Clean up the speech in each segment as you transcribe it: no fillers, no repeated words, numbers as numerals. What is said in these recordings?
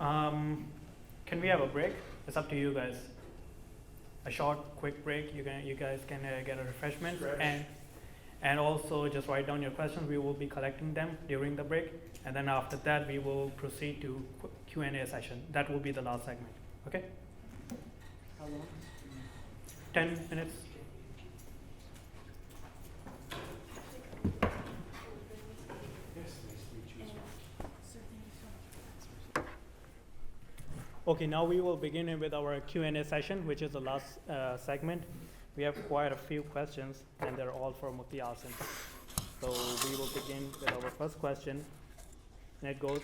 Can we have a break? It's up to you guys. A short, quick break. You guys can get a refreshment and also just write down your questions. We will be collecting them during the break, and then after that we will proceed to Q&A session. That will be the last segment. Okay? How long? 10 minutes. Okay, now we will begin with our Q&A session, which is the last segment. We have quite a few questions, and they're all for Mufti Aasim. So we will begin with our first question, and it goes,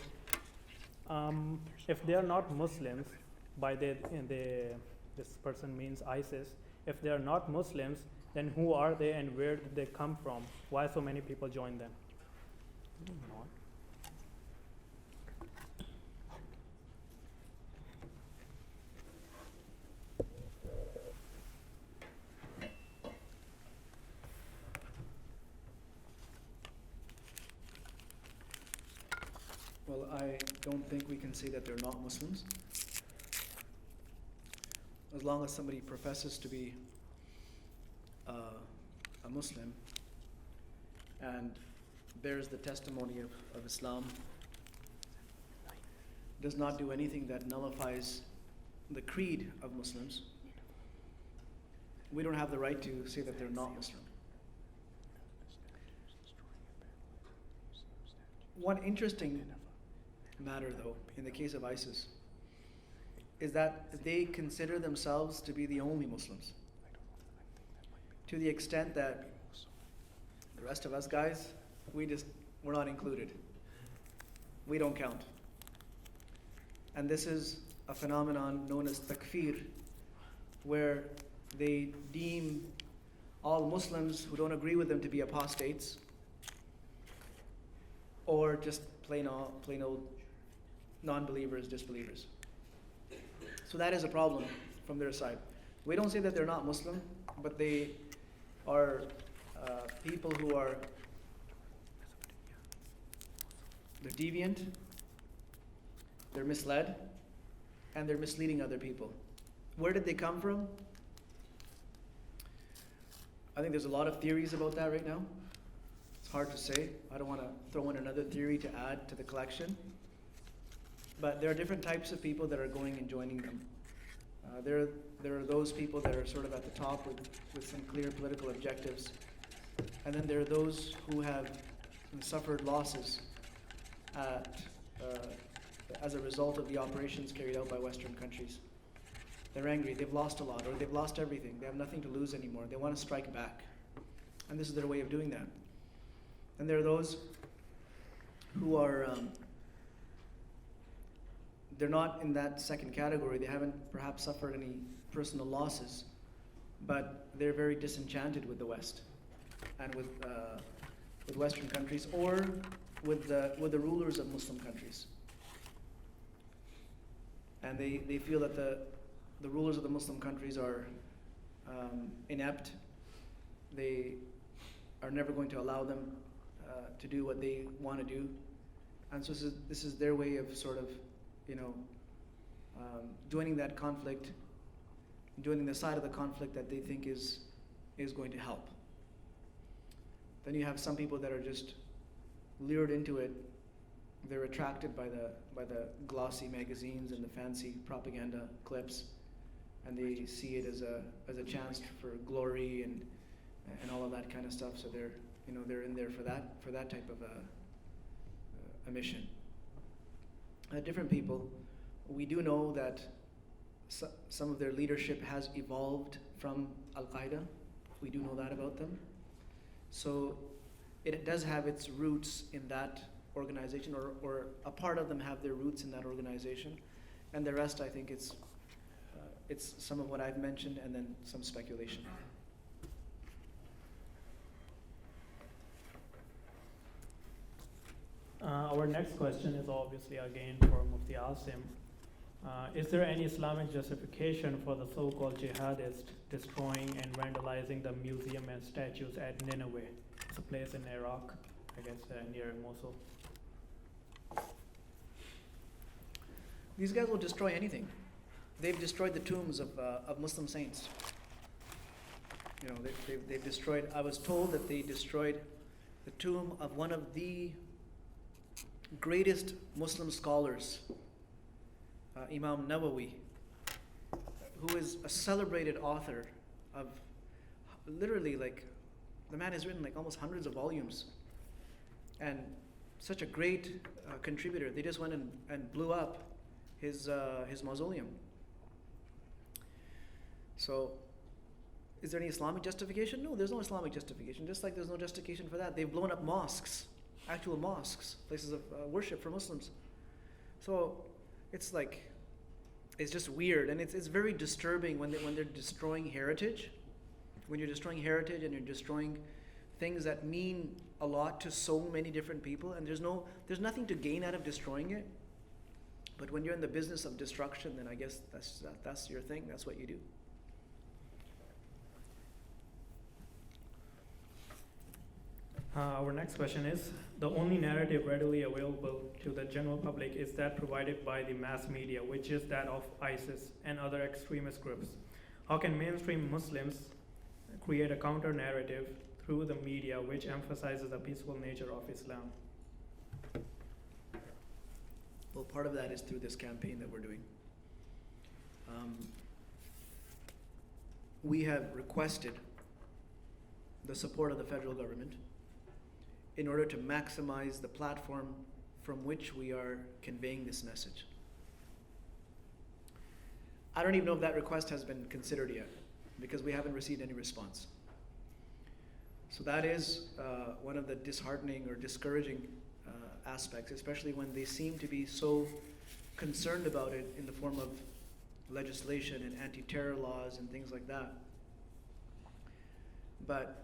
if they are not Muslims, this person means ISIS, if they are not Muslims, then who are they and where did they come from? Why so many people join them? Well, I don't think we can say that they're not Muslims. As long as somebody professes to be a Muslim and bears the testimony of Islam, does not do anything that nullifies the creed of Muslims, we don't have the right to say that they're not Muslim. One interesting matter, though, in the case of ISIS, is that they consider themselves to be the only Muslims, to the extent that the rest of us guys, we're not included. We don't count. And this is a phenomenon known as takfir, where they deem all Muslims who don't agree with them to be apostates, or just plain old non-believers, disbelievers. So that is a problem from their side. We don't say that they're not Muslim, but they are people who are they're deviant, they're misled, and they're misleading other people. Where did they come from? I think there's a lot of theories about that right now. It's hard to say. I don't want to throw in another theory to add to the collection. But there are different types of people that are going and joining them. There are those people that are sort of at the top with some clear political objectives. And then there are those who have suffered losses as a result of the operations carried out by Western countries. They're angry, they've lost a lot, or they've lost everything. They have nothing to lose anymore. They want to strike back. And this is their way of doing that. And there are those who are, they're not in that second category. They haven't perhaps suffered any personal losses, but they're very disenchanted with the West and with Western countries, or with the rulers of Muslim countries. And they feel that the rulers of the Muslim countries are inept. They are never going to allow them to do what they want to do. And so this is their way of sort of, joining that conflict, joining the side of the conflict that they think is going to help. Then you have some people that are just lured into it. They're attracted by the glossy magazines and the fancy propaganda clips, and they see it as a chance for glory and all of that kind of stuff. So they're in there for that type of a mission. Different people, we do know that some of their leadership has evolved from Al-Qaeda. We do know that about them. So it does have its roots in that organization, or a part of them have their roots in that organization, and the rest, I think, it's some of what I've mentioned and then some speculation. Our next question is obviously again for Mufti Aasim. Is there any Islamic justification for the so-called jihadists destroying and vandalizing the museum and statues at Nineveh? It's a place in Iraq, I guess, near Mosul. These guys will destroy anything. They've destroyed the tombs of Muslim saints. You know, they've destroyed, I was told that they destroyed the tomb of one of the greatest Muslim scholars, Imam Nawawi, who is a celebrated author of literally, like, the man has written like almost hundreds of volumes and such a great contributor. They just went and blew up his mausoleum. So, is there any Islamic justification? No, there's no Islamic justification. Just like there's no justification for that. They've blown up mosques, actual mosques, places of worship for Muslims. So, it's like, it's just weird, and it's very disturbing when they're destroying heritage. When you're destroying heritage and you're destroying things that mean a lot to so many different people, and there's nothing to gain out of destroying it. But when you're in the business of destruction, then I guess that's your thing. That's what you do. Our next question is, the only narrative readily available to the general public is that provided by the mass media, which is that of ISIS and other extremist groups. How can mainstream Muslims create a counter-narrative through the media which emphasizes the peaceful nature of Islam? Well, part of that is through this campaign that we're doing. We have requested the support of the federal government in order to maximize the platform from which we are conveying this message. I don't even know if that request has been considered yet, because we haven't received any response. So that is one of the disheartening or discouraging aspects, especially when they seem to be so concerned about it in the form of legislation and anti-terror laws and things like that. But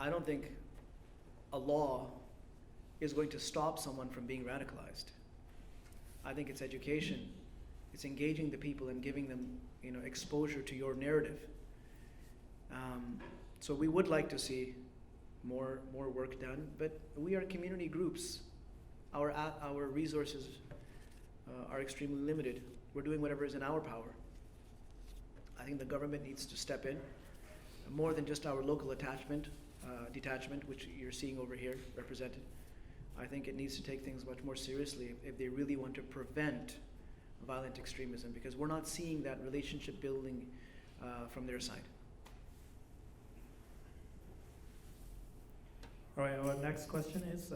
I don't think a law is going to stop someone from being radicalized. I think it's education. It's engaging the people and giving them, exposure to your narrative. So we would like to see more work done, but we are community groups. Our resources are extremely limited. We're doing whatever is in our power. I think the government needs to step in, more than just our local detachment, which you're seeing over here represented. I think it needs to take things much more seriously if they really want to prevent violent extremism, because we're not seeing that relationship building from their side. All right, our next question is,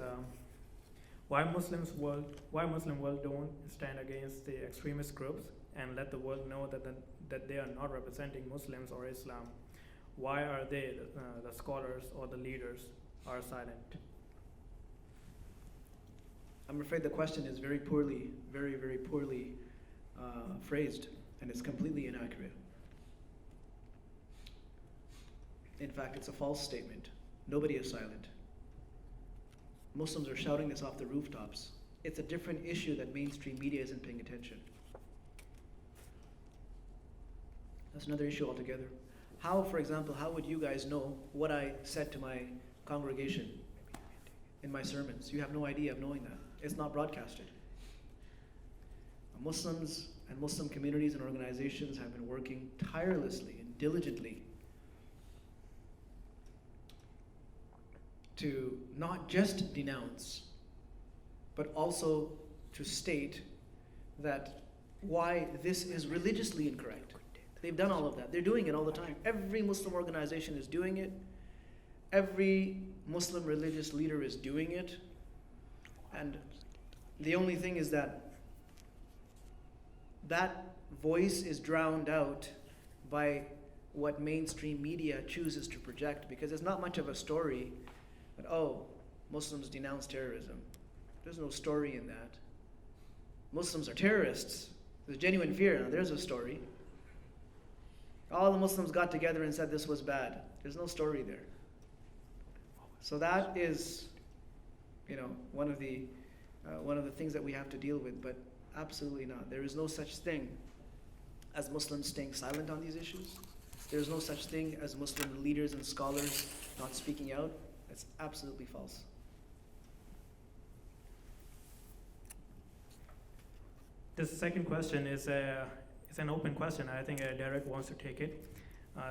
why Muslim world don't stand against the extremist groups and let the world know that they are not representing Muslims or Islam? Why are they, the scholars or the leaders, are silent? I'm afraid the question is very poorly, very, very poorly phrased, and it's completely inaccurate. In fact, it's a false statement. Nobody is silent. Muslims are shouting this off the rooftops. It's a different issue that mainstream media isn't paying attention. That's another issue altogether. How, for example, how would you guys know what I said to my congregation in my sermons? You have no idea of knowing that. It's not broadcasted. Muslims and Muslim communities and organizations have been working tirelessly and diligently to not just denounce, but also to state that why this is religiously incorrect. They've done all of that. They're doing it all the time. Every Muslim organization is doing it. Every Muslim religious leader is doing it. And the only thing is that voice is drowned out by what mainstream media chooses to project, because it's not much of a story that, Muslims denounce terrorism. There's no story in that. Muslims are terrorists. There's genuine fear. Now, there's a story. All the Muslims got together and said this was bad. There's no story there. So that is, one of the things that we have to deal with. But absolutely not. There is no such thing as Muslims staying silent on these issues. There is no such thing as Muslim leaders and scholars not speaking out. That's absolutely false. This second question is an open question. I think Derek wants to take it.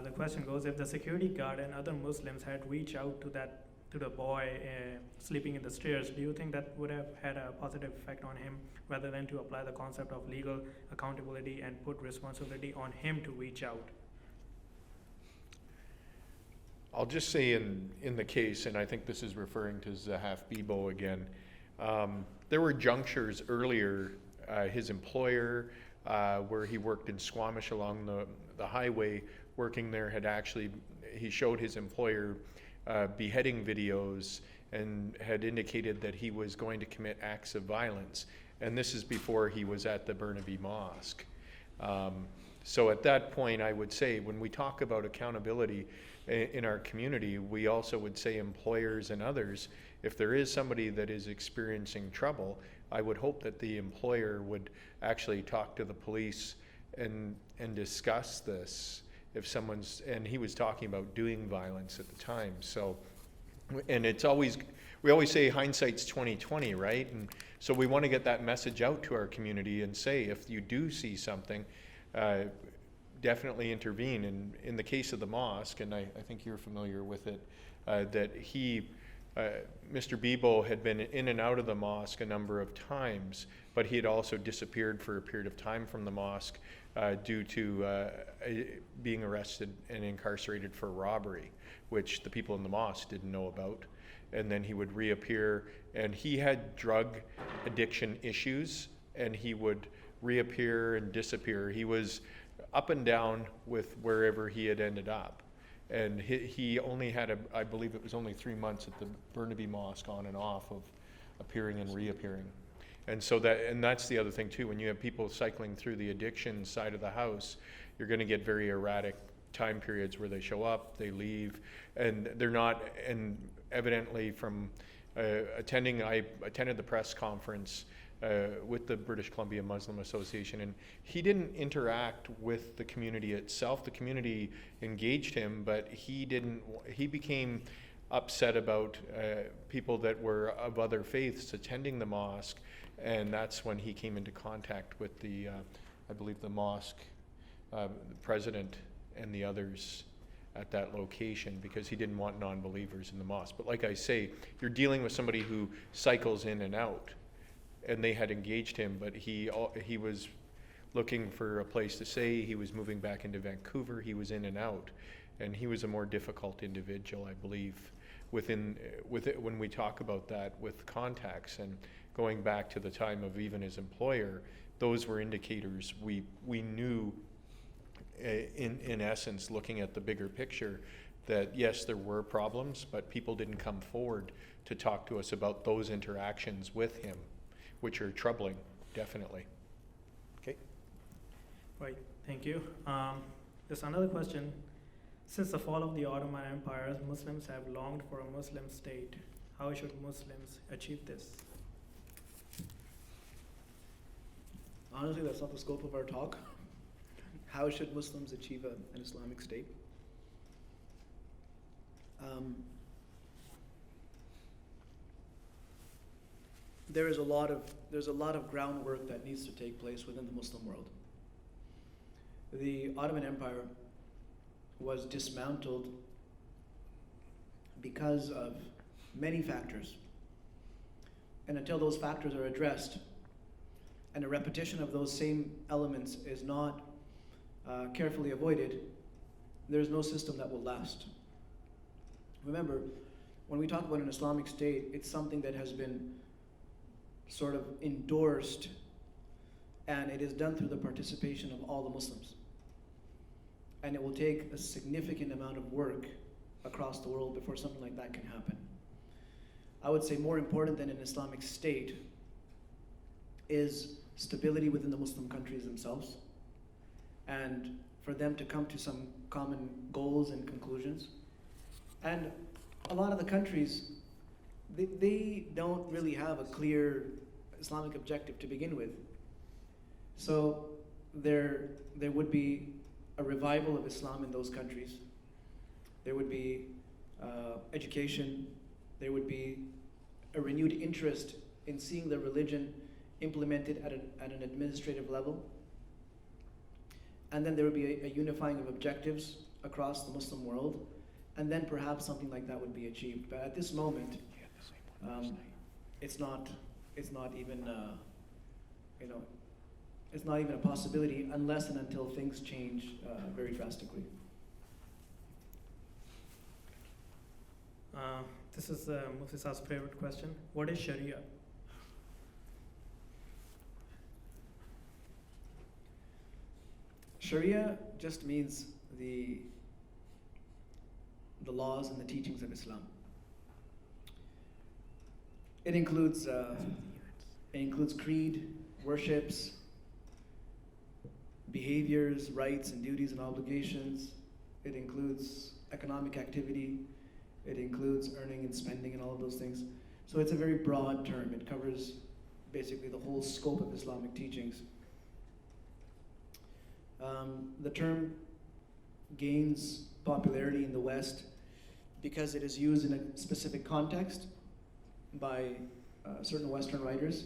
The question goes: if the security guard and other Muslims had reached out to the boy sleeping in the stairs, do you think that would have had a positive effect on him, rather than to apply the concept of legal accountability and put responsibility on him to reach out? I'll just say in the case, and I think this is referring to Zahaf Bibo again, there were junctures earlier, his employer, where he worked in Squamish along the highway, working there, he showed his employer beheading videos and had indicated that he was going to commit acts of violence. And this is before he was at the Burnaby Mosque. So at that point, I would say, when we talk about accountability in our community, we also would say employers and others, if there is somebody that is experiencing trouble, I would hope that the employer would actually talk to the police and discuss this. And he was talking about doing violence at the time. So, and we always say hindsight's 20/20, right? And so we want to get that message out to our community and say, if you do see something, definitely intervene. And in the case of the mosque, and I think you're familiar with it, that Mr. Bibo had been in and out of the mosque a number of times, but he had also disappeared for a period of time from the mosque due to being arrested and incarcerated for robbery, which the people in the mosque didn't know about. And then he would reappear, and he had drug addiction issues, and he would reappear and disappear. He was up and down with wherever he had ended up. And he only had, I believe it was only 3 months at the Burnaby Mosque on and off of appearing and reappearing. And so that's the other thing too, when you have people cycling through the addiction side of the house, you're going to get very erratic time periods where they show up, they leave, and they're not, and evidently from I attended the press conference with the British Columbia Muslim Association, and he didn't interact with the community itself. The community engaged him, but he became upset about people that were of other faiths attending the mosque, and that's when he came into contact with I believe the mosque president and the others at that location, because he didn't want non-believers in the mosque. But like I say, you're dealing with somebody who cycles in and out, and they had engaged him, but he was looking for a place to stay. He was moving back into Vancouver. He was in and out, and he was a more difficult individual, I believe, when we talk about that with contacts. And going back to the time of even his employer, those were indicators we knew, in essence, looking at the bigger picture, that yes, there were problems, but people didn't come forward to talk to us about those interactions with him, which are troubling, definitely. Okay. Right, thank you. There's another question. Since the fall of the Ottoman Empire, Muslims have longed for a Muslim state. How should Muslims achieve this? Honestly, that's not the scope of our talk. How should Muslims achieve an Islamic state? There's a lot of groundwork that needs to take place within the Muslim world. The Ottoman Empire was dismantled because of many factors. And until those factors are addressed, and a repetition of those same elements is not carefully avoided, there's no system that will last. Remember, when we talk about an Islamic state, it's something that has been sort of endorsed, and it is done through the participation of all the Muslims. And it will take a significant amount of work across the world before something like that can happen. I would say more important than an Islamic state is stability within the Muslim countries themselves, and for them to come to some common goals and conclusions. And a lot of the countries, they don't really have a clear Islamic objective to begin with. So there would be a revival of Islam in those countries. There would be education. There would be a renewed interest in seeing the religion implemented at an administrative level. And then there would be a unifying of objectives across the Muslim world, and then perhaps something like that would be achieved. But at this moment, it's not even it's not even a possibility unless and until things change very drastically. This is Mufti Saab's favorite question. What is Sharia? Sharia just means the laws and the teachings of Islam. It includes creed, worships, behaviors, rights and duties and obligations. It includes economic activity. It includes earning and spending and all of those things. So it's a very broad term. It covers basically the whole scope of Islamic teachings. The term gains popularity in the West because it is used in a specific context by certain Western writers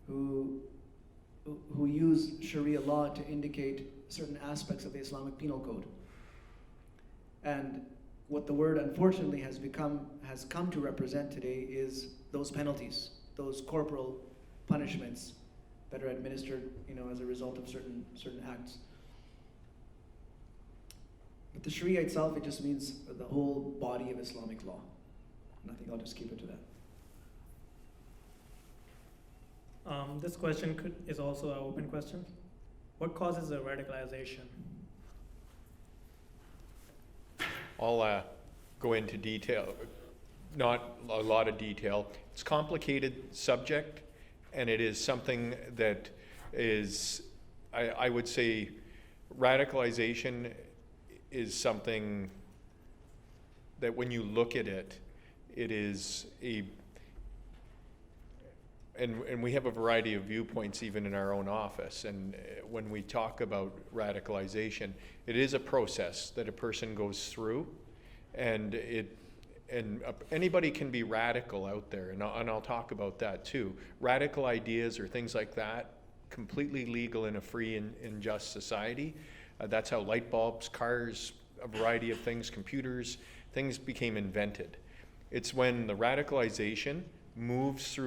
who use Sharia law to indicate certain aspects of the Islamic penal code. And what the word unfortunately has come to represent today is those penalties, those corporal punishments that are administered, as a result of certain acts. But the Sharia itself, it just means the whole body of Islamic law. And I think I'll just keep it to that. This question is also an open question. What causes the radicalization? I'll go into detail, not a lot of detail. It's a complicated subject, and it is something that is, I would say, radicalization is something that when you look at it, it is and we have a variety of viewpoints even in our own office. And when we talk about radicalization, it is a process that a person goes through, and anybody can be radical out there, and I'll talk about that too. Radical ideas or things like that, completely legal in a free and just society. That's how light bulbs, cars, a variety of things, computers, things became invented. It's when the radicalization moves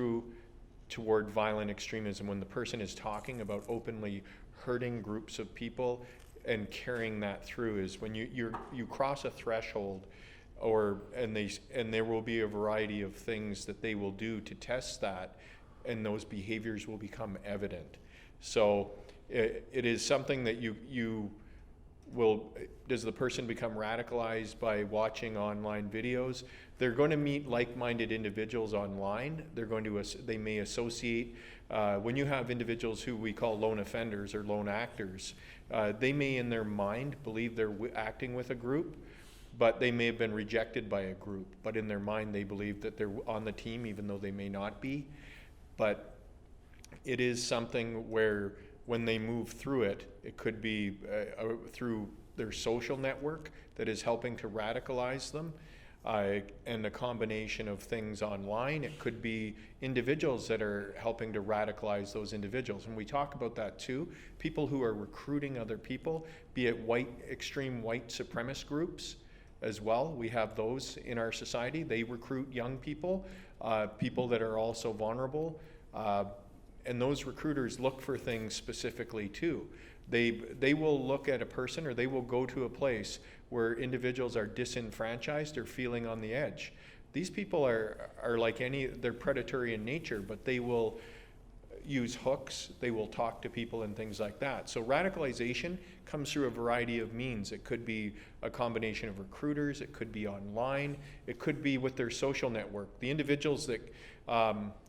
toward violent extremism, when the person is talking about openly hurting groups of people and carrying that through, is when you cross a threshold, and there will be a variety of things that they will do to test that, and those behaviors will become evident. So it is something that you will. Does the person become radicalized by watching online videos? They're going to meet like-minded individuals online. They may associate. When you have individuals who we call lone offenders or lone actors, they may in their mind believe they're acting with a group, but they may have been rejected by a group. But in their mind, they believe that they're on the team, even though they may not be. But it is something where when they move through it, it could be through their social network that is helping to radicalize them. And a combination of things online. It could be individuals that are helping to radicalize those individuals. And we talk about that too. People who are recruiting other people, be it extreme white supremacist groups as well. We have those in our society. They recruit young people, people that are also vulnerable. And those recruiters look for things specifically too. They will look at a person, or they will go to a place where individuals are disenfranchised or feeling on the edge. These people are like they're predatory in nature, but they will use hooks, they will talk to people and things like that. So radicalization comes through a variety of means. It could be a combination of recruiters, it could be online, it could be with their social network. The individuals that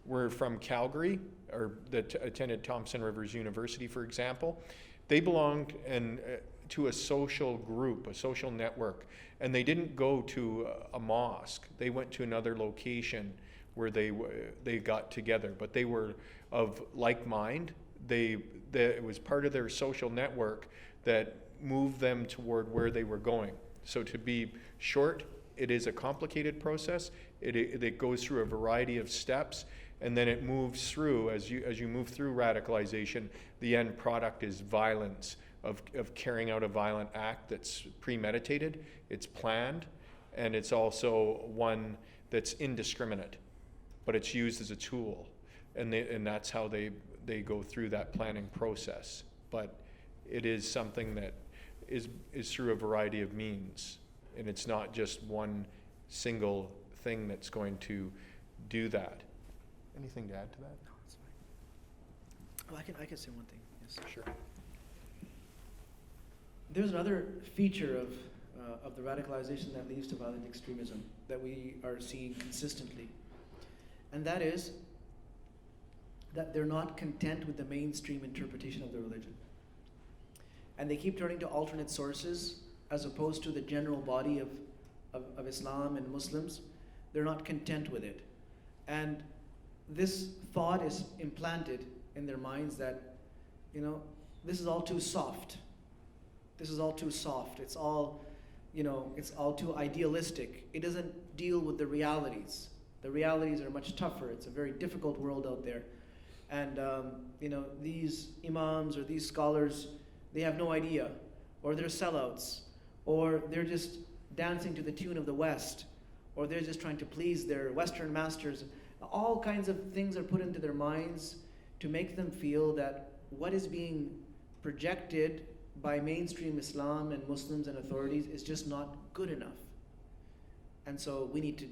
were from Calgary, or that attended Thompson Rivers University, for example, they belonged to a social group, a social network, and they didn't go to a mosque. They went to another location where they got together, but they were of like mind. It was part of their social network that moved them toward where they were going. So to be short, it is a complicated process. It goes through a variety of steps, And then it moves through, as you move through radicalization, the end product is violence, of carrying out a violent act that's premeditated, it's planned, and it's also one that's indiscriminate, but it's used as a tool. And that's how they go through that planning process. But it is something that is through a variety of means, and it's not just one single thing that's going to do that. Anything to add to that? No, it's fine. Well, I can say one thing. Yes. Sure. There's another feature of the radicalization that leads to violent extremism that we are seeing consistently, and that is that they're not content with the mainstream interpretation of their religion. And they keep turning to alternate sources as opposed to the general body of Islam and Muslims. They're not content with it. And this thought is implanted in their minds that, this is all too soft. This is all too soft. It's all, it's all too idealistic. It doesn't deal with the realities. The realities are much tougher. It's a very difficult world out there. And, these imams or these scholars, they have no idea, or they're sellouts, or they're just dancing to the tune of the West, or they're just trying to please their Western masters. All kinds of things are put into their minds to make them feel that what is being projected by mainstream Islam and Muslims and authorities is just not good enough. And so we need to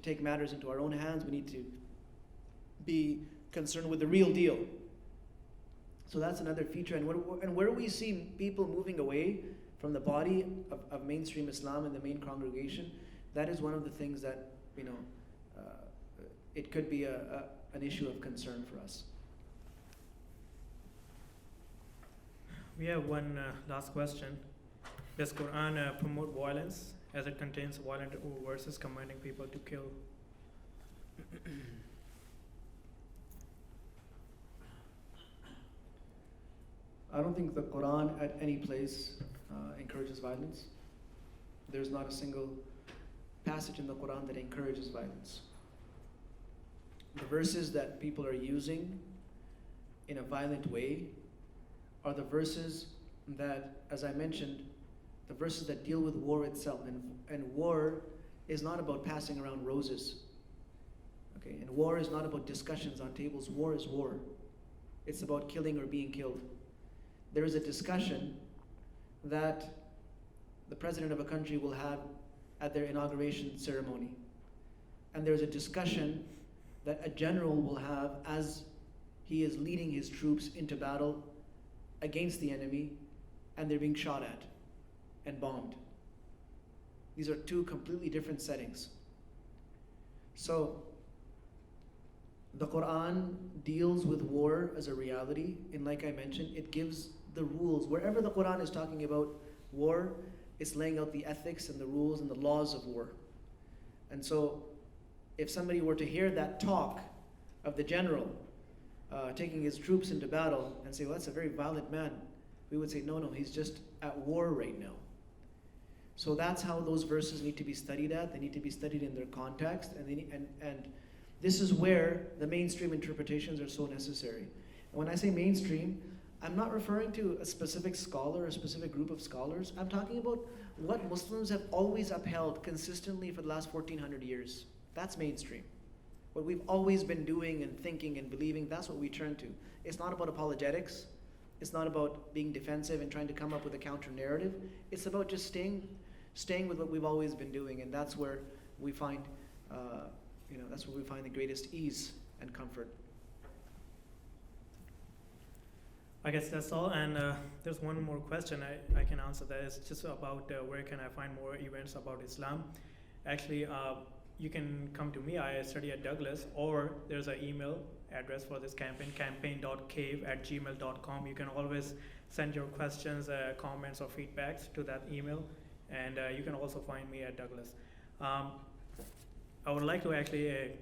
take matters into our own hands. We need to be concerned with the real deal. So that's another feature. And where we see people moving away from the body of mainstream Islam and the main congregation, that is one of the things that, it could be an issue of concern for us. We have one last question. Does Quran promote violence as it contains violent verses commanding people to kill? I don't think the Quran at any place encourages violence. There's not a single passage in the Quran that encourages violence. The verses that people are using in a violent way are the verses that, as I mentioned, the verses that deal with war itself. And war is not about passing around roses. Okay? And war is not about discussions on tables. War is war. It's about killing or being killed. There is a discussion that the president of a country will have at their inauguration ceremony. And there's a discussion that a general will have as he is leading his troops into battle against the enemy, and they're being shot at and bombed. These are two completely different settings. So the Quran deals with war as a reality, and like I mentioned, it gives the rules. Wherever the Quran is talking about war, it's laying out the ethics and the rules and the laws of war. And so if somebody were to hear that talk of the general taking his troops into battle and say, well, that's a very violent man, we would say, no, he's just at war right now. So that's how those verses need to be studied at. They need to be studied in their context, and this is where the mainstream interpretations are so necessary. And when I say mainstream, I'm not referring to a specific scholar or a specific group of scholars. I'm talking about what Muslims have always upheld consistently for the last 1400 years. That's mainstream. What we've always been doing and thinking and believing, that's what we turn to. It's not about apologetics. It's not about being defensive and trying to come up with a counter narrative. It's about just staying with what we've always been doing, and that's where we find, that's where we find the greatest ease and comfort. I guess that's all. And there's one more question I can answer. That is just about where can I find more events about Islam. Actually, you can come to me. I study at Douglas, or there's an email address for this campaign, campaign.cave@gmail.com. You can always send your questions, comments, or feedbacks to that email, and you can also find me at Douglas. I would like to actually,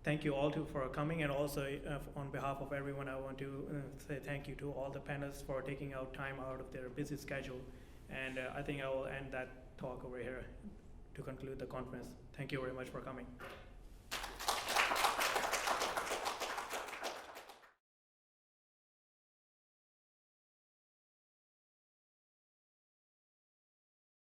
thank you all for coming, and also on behalf of everyone, I want to say thank you to all the panelists for taking out time out of their busy schedule. And I think I will end that talk over here to conclude the conference. Thank you very much for coming.